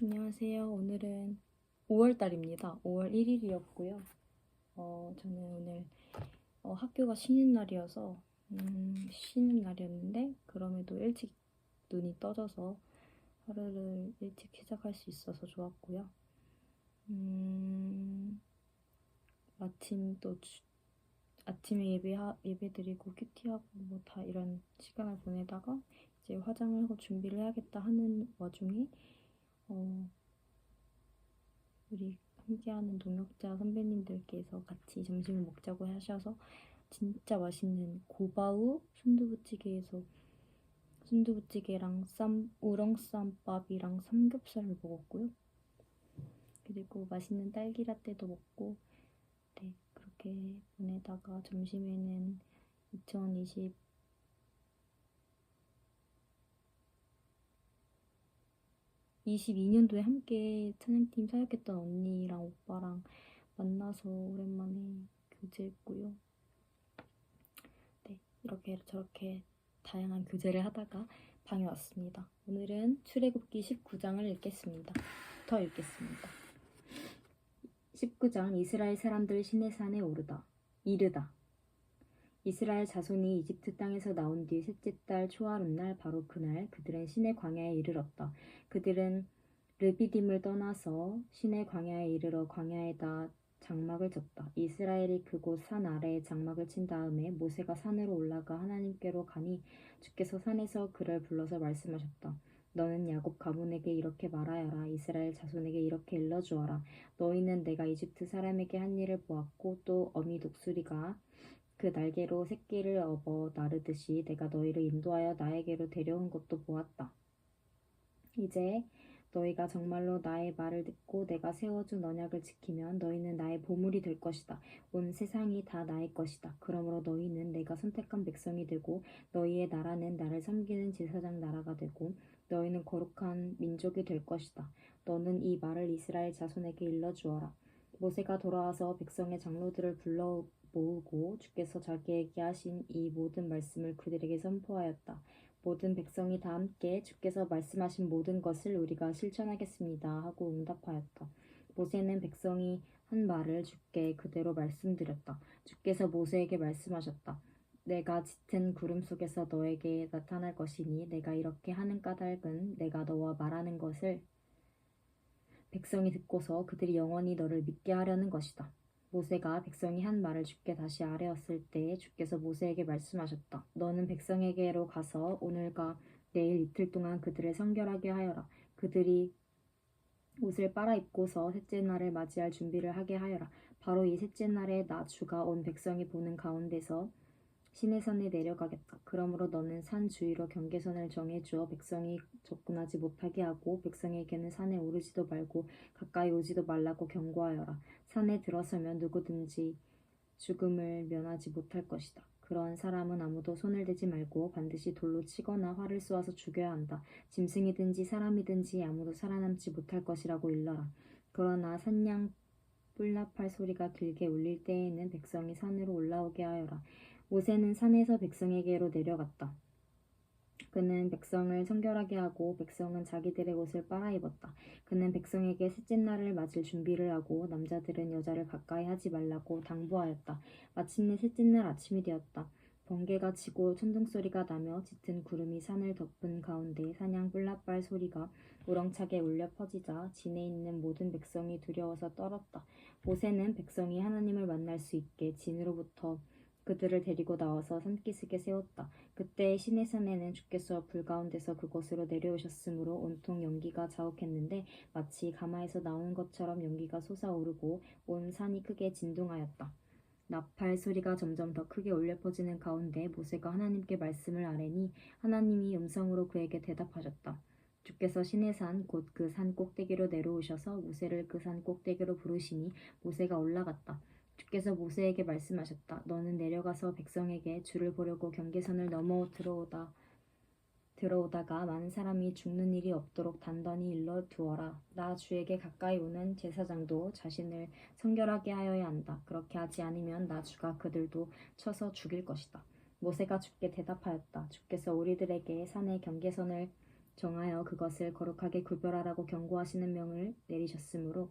안녕하세요. 오늘은 5월달입니다. 5월 1일이었고요. 저는 오늘 학교가 쉬는 날이어서 쉬는 날이었는데 그럼에도 일찍 눈이 떠져서 하루를 일찍 시작할 수 있어서 좋았고요. 마침 또 아침에 예배드리고 큐티하고 뭐 다 이런 시간을 보내다가 이제 화장을 하고 준비를 해야겠다 하는 와중에 우리 함께하는 동역자 선배님들께서 같이 점심을 먹자고 하셔서 진짜 맛있는 고바우 순두부찌개랑 우렁쌈밥이랑 삼겹살을 먹었고요. 그리고 맛있는 딸기 라떼도 먹고 네, 그렇게 보내다가 점심에는 2022년도에 함께 찬양팀 사역했던 언니랑 오빠랑 만나서 오랜만에 교제했고요. 네, 이렇게 저렇게 다양한 교제를 하다가 방에 왔습니다. 오늘은 출애굽기 19장을 읽겠습니다. 더 읽겠습니다. 19장 이스라엘 사람들 시내산에 이르다. 이스라엘 자손이 이집트 땅에서 나온 뒤 셋째 달 초하룻날 바로 그날 그들은 시내 광야에 이르렀다. 그들은 르비딤을 떠나서 시내 광야에 이르러 광야에다 장막을 쳤다. 이스라엘이 그곳 산 아래에 장막을 친 다음에 모세가 산으로 올라가 하나님께로 가니 주께서 산에서 그를 불러서 말씀하셨다. 너는 야곱 가문에게 이렇게 말하여라. 이스라엘 자손에게 이렇게 일러주어라. 너희는 내가 이집트 사람에게 한 일을 보았고 또 어미 독수리가 그 날개로 새끼를 업어 나르듯이 내가 너희를 인도하여 나에게로 데려온 것도 보았다. 이제 너희가 정말로 나의 말을 듣고 내가 세워준 언약을 지키면 너희는 나의 보물이 될 것이다. 온 세상이 다 나의 것이다. 그러므로 너희는 내가 선택한 백성이 되고 너희의 나라는 나를 섬기는 제사장 나라가 되고 너희는 거룩한 민족이 될 것이다. 너는 이 말을 이스라엘 자손에게 일러주어라. 모세가 돌아와서 백성의 장로들을 불러 모으고 주께서 자기에게 하신 이 모든 말씀을 그들에게 선포하였다. 모든 백성이 다 함께 주께서 말씀하신 모든 것을 우리가 실천하겠습니다 하고 응답하였다. 모세는 백성이 한 말을 주께 그대로 말씀드렸다. 주께서 모세에게 말씀하셨다. 내가 짙은 구름 속에서 너에게 나타날 것이니 내가 이렇게 하는 까닭은 내가 너와 말하는 것을 백성이 듣고서 그들이 영원히 너를 믿게 하려는 것이다. 모세가 백성이 한 말을 주께 다시 아뢰었을 때 주께서 모세에게 말씀하셨다. 너는 백성에게로 가서 오늘과 내일 이틀 동안 그들을 성결하게 하여라. 그들이 옷을 빨아입고서 셋째 날을 맞이할 준비를 하게 하여라. 바로 이 셋째 날에 나 주가 온 백성이 보는 가운데서 시내산에 내려가겠다. 그러므로 너는 산 주위로 경계선을 정해주어 백성이 접근하지 못하게 하고 백성에게는 산에 오르지도 말고 가까이 오지도 말라고 경고하여라. 산에 들어서면 누구든지 죽음을 면하지 못할 것이다. 그러한 사람은 아무도 손을 대지 말고 반드시 돌로 치거나 활을 쏘아서 죽여야 한다. 짐승이든지 사람이든지 아무도 살아남지 못할 것이라고 일러라. 그러나 산양 뿔나팔 소리가 길게 울릴 때에는 백성이 산으로 올라오게 하여라. 모세는 산에서 백성에게로 내려갔다. 그는 백성을 성결하게 하고 백성은 자기들의 옷을 빨아입었다. 그는 백성에게 셋째 날을 맞을 준비를 하고 남자들은 여자를 가까이 하지 말라고 당부하였다. 마침내 셋째 날 아침이 되었다. 번개가 치고 천둥소리가 나며 짙은 구름이 산을 덮은 가운데 사냥 뿔나팔 소리가 우렁차게 울려 퍼지자 진에 있는 모든 백성이 두려워서 떨었다. 모세는 백성이 하나님을 만날 수 있게 진으로부터 그들을 데리고 나와서 산기슭에 세웠다. 그때 시내산에는 주께서 불 가운데서 그곳으로 내려오셨으므로 온통 연기가 자욱했는데 마치 가마에서 나오는 것처럼 연기가 솟아오르고 온 산이 크게 진동하였다. 나팔 소리가 점점 더 크게 울려 퍼지는 가운데 모세가 하나님께 말씀을 아뢰니 하나님이 음성으로 그에게 대답하셨다. 주께서 시내산 곧 그 산 꼭대기로 내려오셔서 모세를 그 산 꼭대기로 부르시니 모세가 올라갔다. 주께서 모세에게 말씀하셨다. 너는 내려가서 백성에게 주를 보려고 경계선을 넘어 들어오다가 많은 사람이 죽는 일이 없도록 단단히 일러 두어라. 나 주에게 가까이 오는 제사장도 자신을 성결하게 하여야 한다. 그렇게 하지 않으면 나 주가 그들도 쳐서 죽일 것이다. 모세가 주께 대답하였다. 주께서 우리들에게 산의 경계선을 정하여 그것을 거룩하게 구별하라고 경고하시는 명을 내리셨으므로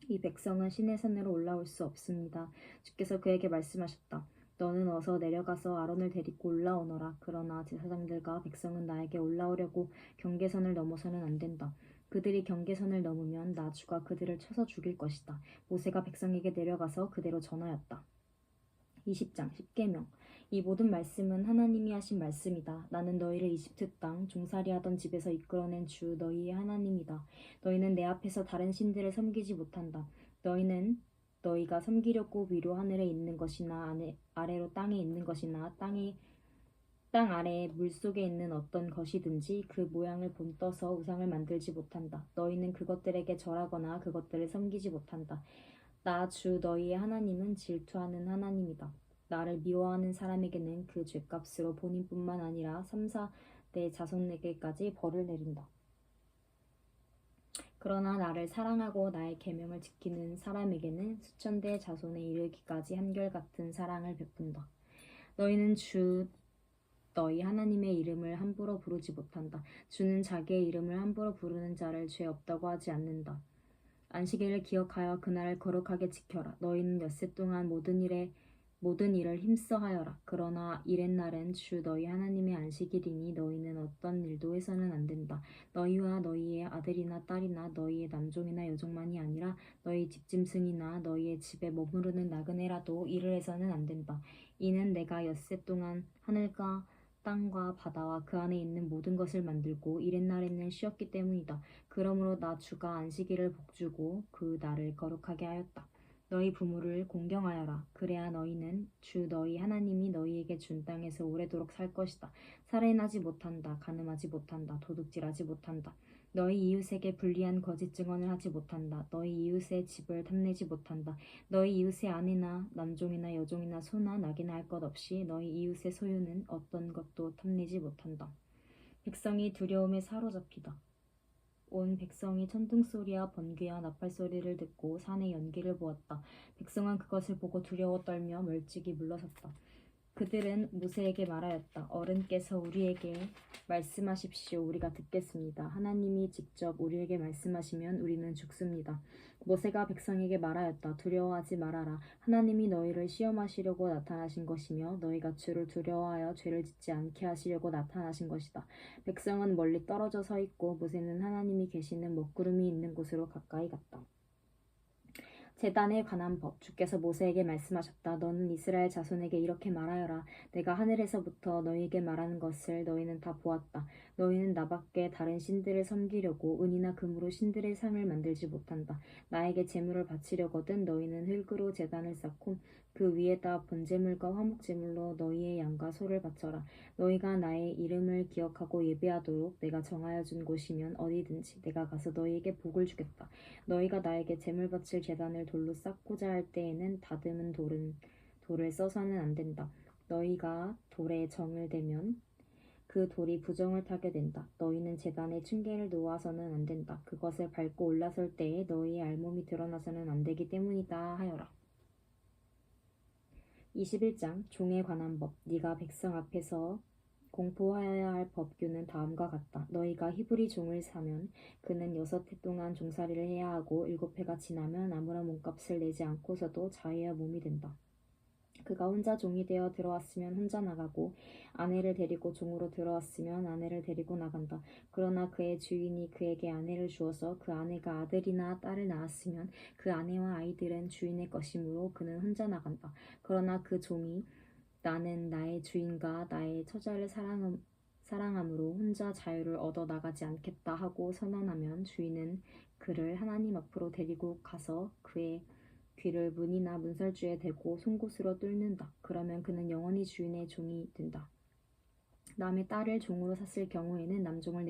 이 백성은 시내 산으로 올라올 수 없습니다. 주께서 그에게 말씀하셨다. 너는 어서 내려가서 아론을 데리고 올라오너라. 그러나 제사장들과 백성은 나에게 올라오려고 경계선을 넘어서는 안 된다. 그들이 경계선을 넘으면 나 주가 그들을 쳐서 죽일 것이다. 모세가 백성에게 내려가서 그대로 전하였다. 20장 10계명. 이 모든 말씀은 하나님이 하신 말씀이다. 나는 너희를 이집트 땅 종살이하던 집에서 이끌어낸 주 너희의 하나님이다. 너희는 내 앞에서 다른 신들을 섬기지 못한다. 너희는 너희가 섬기려고 위로 하늘에 있는 것이나 아래로 땅에 있는 것이나 땅 아래에 물속에 있는 어떤 것이든지 그 모양을 본떠서 우상을 만들지 못한다. 너희는 그것들에게 절하거나 그것들을 섬기지 못한다. 나 주 너희의 하나님은 질투하는 하나님이다. 나를 미워하는 사람에게는 그 죗값으로 본인뿐만 아니라 3, 4대 자손에게까지 벌을 내린다. 그러나 나를 사랑하고 나의 계명을 지키는 사람에게는 수천 대 자손에 이르기까지 한결같은 사랑을 베푼다. 너희는 주 너희 하나님의 이름을 함부로 부르지 못한다. 주는 자기의 이름을 함부로 부르는 자를 죄 없다고 하지 않는다. 안식일을 기억하여 그날을 거룩하게 지켜라. 너희는 엿새 동안 모든 일을 힘써 하여라. 그러나 이렛날은 주 너희 하나님의 안식일이니 너희는 어떤 일도 해서는 안 된다. 너희와 너희의 아들이나 딸이나 너희의 남종이나 여종만이 아니라 너희 집짐승이나 너희의 집에 머무르는 나그네라도 일을 해서는 안 된다. 이는 내가 엿새 동안 하늘과 땅과 바다와 그 안에 있는 모든 것을 만들고 이렛날에는 쉬었기 때문이다. 그러므로 나 주가 안식일을 복주고 그 날을 거룩하게 하였다. 너희 부모를 공경하여라. 그래야 너희는 주 너희 하나님이 너희에게 준 땅에서 오래도록 살 것이다. 살인하지 못한다. 간음하지 못한다. 도둑질하지 못한다. 너희 이웃에게 불리한 거짓 증언을 하지 못한다. 너희 이웃의 집을 탐내지 못한다. 너희 이웃의 아내나 남종이나 여종이나 소나 낙이나 할 것 없이 너희 이웃의 소유는 어떤 것도 탐내지 못한다. 백성이 두려움에 사로잡히다. 온 백성이 천둥소리와 번개와 나팔소리를 듣고 산의 연기를 보았다. 백성은 그것을 보고 두려워 떨며 멀찍이 물러섰다. 그들은 모세에게 말하였다. 어른께서 우리에게 말씀하십시오. 우리가 듣겠습니다. 하나님이 직접 우리에게 말씀하시면 우리는 죽습니다. 모세가 백성에게 말하였다. 두려워하지 말아라. 하나님이 너희를 시험하시려고 나타나신 것이며 너희가 주를 두려워하여 죄를 짓지 않게 하시려고 나타나신 것이다. 백성은 멀리 떨어져 서 있고 모세는 하나님이 계시는 먹구름이 있는 곳으로 가까이 갔다. 제단에 관한 법. 주께서 모세에게 말씀하셨다. 너는 이스라엘 자손에게 이렇게 말하여라. 내가 하늘에서부터 너희에게 말하는 것을 너희는 다 보았다. 너희는 나밖에 다른 신들을 섬기려고 은이나 금으로 신들의 상을 만들지 못한다. 나에게 제물을 바치려거든 너희는 흙으로 제단을 쌓고 그 위에다 번제물과 화목제물로 너희의 양과 소를 바쳐라. 너희가 나의 이름을 기억하고 예배하도록 내가 정하여 준 곳이면 어디든지 내가 가서 너희에게 복을 주겠다. 너희가 나에게 제물 바칠 제단을 돌로 쌓고자 할 때에는 다듬은 돌을 써서는 안 된다. 너희가 돌에 정을 대면 그 돌이 부정을 타게 된다. 너희는 제단에 층계를 놓아서는 안 된다. 그것을 밟고 올라설 때에 너희의 알몸이 드러나서는 안 되기 때문이다 하여라. 21장 종에 관한 법. 네가 백성 앞에서 공포하여야 할 법규는 다음과 같다. 너희가 히브리 종을 사면 그는 6해 동안 종살이를 해야 하고 7해가 지나면 아무런 몸값을 내지 않고서도 자유의 몸이 된다. 그가 혼자 종이 되어 들어왔으면 혼자 나가고 아내를 데리고 종으로 들어왔으면 아내를 데리고 나간다. 그러나 그의 주인이 그에게 아내를 주어서 그 아내가 아들이나 딸을 낳았으면 그 아내와 아이들은 주인의 것이므로 그는 혼자 나간다. 그러나 그 종이 나는 나의 주인과 나의 처자를 사랑함으로 혼자 자유를 얻어 나가지 않겠다 하고 선언하면 주인은 그를 하나님 앞으로 데리고 가서 그의 귀를 문이나 문설주에 대고 송곳으로 뚫는다. 그러면 그는 영원히 주인의 종이 된다. 남의 딸을 종으로 샀을 경우에는 남종을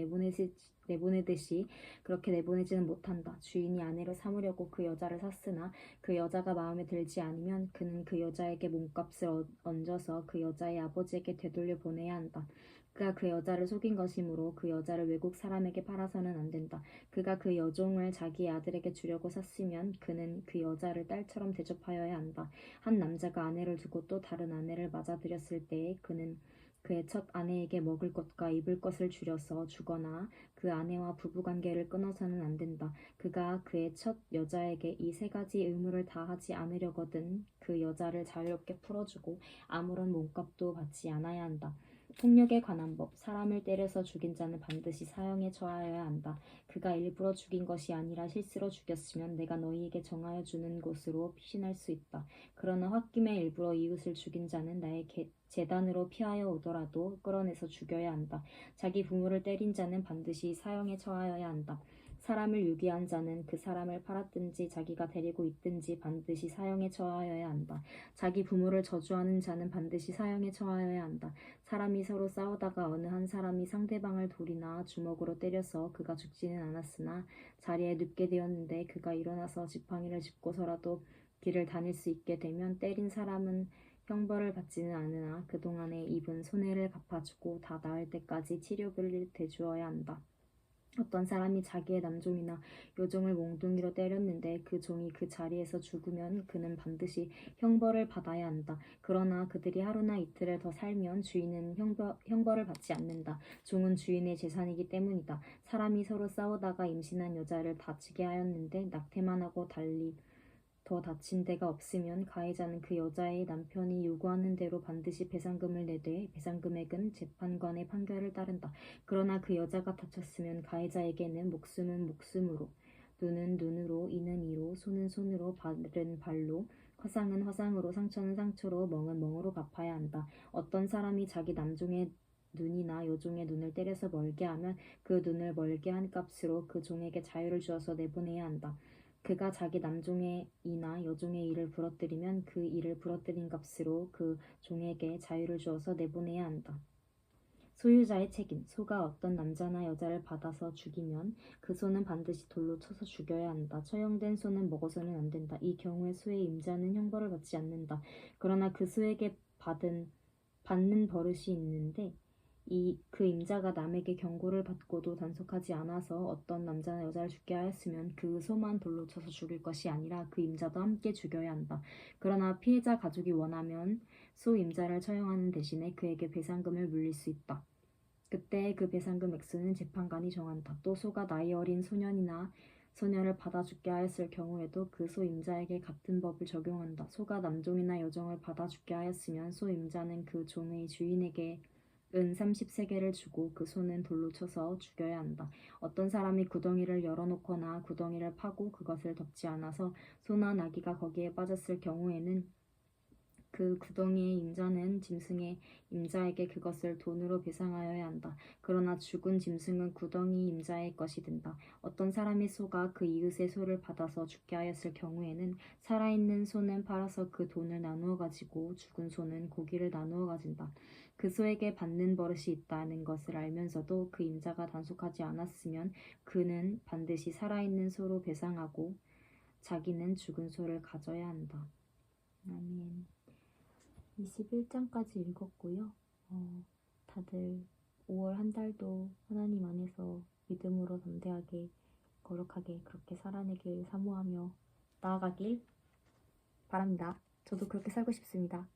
내보내듯이 그렇게 내보내지는 못한다. 주인이 아내로 삼으려고 그 여자를 샀으나 그 여자가 마음에 들지 않으면 그는 그 여자에게 몸값을 얹어서 그 여자의 아버지에게 되돌려 보내야 한다. 그가 그 여자를 속인 것이므로 그 여자를 외국 사람에게 팔아서는 안 된다. 그가 그 여종을 자기의 아들에게 주려고 샀으면 그는 그 여자를 딸처럼 대접하여야 한다. 한 남자가 아내를 두고 또 다른 아내를 맞아들였을 때에 그는 그의 첫 아내에게 먹을 것과 입을 것을 줄여서 주거나 그 아내와 부부관계를 끊어서는 안 된다. 그가 그의 첫 여자에게 이 세 가지 의무를 다 하지 않으려거든 그 여자를 자유롭게 풀어주고 아무런 몸값도 받지 않아야 한다. 폭력에 관한 법, 사람을 때려서 죽인 자는 반드시 사형에 처하여야 한다. 그가 일부러 죽인 것이 아니라 실수로 죽였으면 내가 너희에게 정하여 주는 곳으로 피신할 수 있다. 그러나 홧김에 일부러 이웃을 죽인 자는 나의 재단으로 피하여 오더라도 끌어내서 죽여야 한다. 자기 부모를 때린 자는 반드시 사형에 처하여야 한다. 사람을 유기한 자는 그 사람을 팔았든지 자기가 데리고 있든지 반드시 사형에 처하여야 한다. 자기 부모를 저주하는 자는 반드시 사형에 처하여야 한다. 사람이 서로 싸우다가 어느 한 사람이 상대방을 돌이나 주먹으로 때려서 그가 죽지는 않았으나 자리에 눕게 되었는데 그가 일어나서 지팡이를 짚고서라도 길을 다닐 수 있게 되면 때린 사람은 형벌을 받지는 않으나 그동안에 입은 손해를 갚아주고 다 나을 때까지 치료비를 대주어야 한다. 어떤 사람이 자기의 남종이나 요종을 몽둥이로 때렸는데 그 종이 그 자리에서 죽으면 그는 반드시 형벌을 받아야 한다. 그러나 그들이 하루나 이틀을 더 살면 주인은 형벌을 받지 않는다. 종은 주인의 재산이기 때문이다. 사람이 서로 싸우다가 임신한 여자를 다치게 하였는데 낙태만 하고 달리 더 다친 데가 없으면 가해자는 그 여자의 남편이 요구하는 대로 반드시 배상금을 내되 배상금액은 재판관의 판결을 따른다. 그러나 그 여자가 다쳤으면 가해자에게는 목숨은 목숨으로, 눈은 눈으로, 이는 이로, 손은 손으로, 발은 발로, 화상은 화상으로, 상처는 상처로, 멍은 멍으로 갚아야 한다. 어떤 사람이 자기 남종의 눈이나 여종의 눈을 때려서 멀게 하면 그 눈을 멀게 한 값으로 그 종에게 자유를 주어서 내보내야 한다. 그가 자기 남종의 이나 여종의 일을 부러뜨리면 그 일을 부러뜨린 값으로 그 종에게 자유를 주어서 내보내야 한다. 소유자의 책임. 소가 어떤 남자나 여자를 받아서 죽이면 그 소는 반드시 돌로 쳐서 죽여야 한다. 처형된 소는 먹어서는 안 된다. 이 경우에 소의 임자는 형벌을 받지 않는다. 그러나 그 소에게 받는 버릇이 있는데 그 임자가 남에게 경고를 받고도 단속하지 않아서 어떤 남자나 여자를 죽게 하였으면 그 소만 돌로 쳐서 죽일 것이 아니라 그 임자도 함께 죽여야 한다. 그러나 피해자 가족이 원하면 소 임자를 처형하는 대신에 그에게 배상금을 물릴 수 있다. 그때 그 배상금 액수는 재판관이 정한다. 또 소가 나이 어린 소년이나 소녀를 받아 죽게 하였을 경우에도 그 소 임자에게 같은 법을 적용한다. 소가 남종이나 여종을 받아 죽게 하였으면 소 임자는 그 종의 주인에게 은 30세겔을 주고 그 소는 돌로 쳐서 죽여야 한다. 어떤 사람이 구덩이를 열어놓거나 구덩이를 파고 그것을 덮지 않아서 소나 나귀가 거기에 빠졌을 경우에는 그 구덩이의 임자는 짐승의 임자에게 그것을 돈으로 배상하여야 한다. 그러나 죽은 짐승은 구덩이 임자의 것이 된다. 어떤 사람의 소가 그 이웃의 소를 받아서 죽게 하였을 경우에는 살아있는 소는 팔아서 그 돈을 나누어 가지고 죽은 소는 고기를 나누어 가진다. 그 소에게 받는 버릇이 있다는 것을 알면서도 그 임자가 단속하지 않았으면 그는 반드시 살아있는 소로 배상하고 자기는 죽은 소를 가져야 한다. 아멘. 21장까지 읽었고요. 다들 5월 한 달도 하나님 안에서 믿음으로 담대하게 거룩하게 그렇게 살아내길 사모하며 나아가길 바랍니다. 저도 그렇게 살고 싶습니다.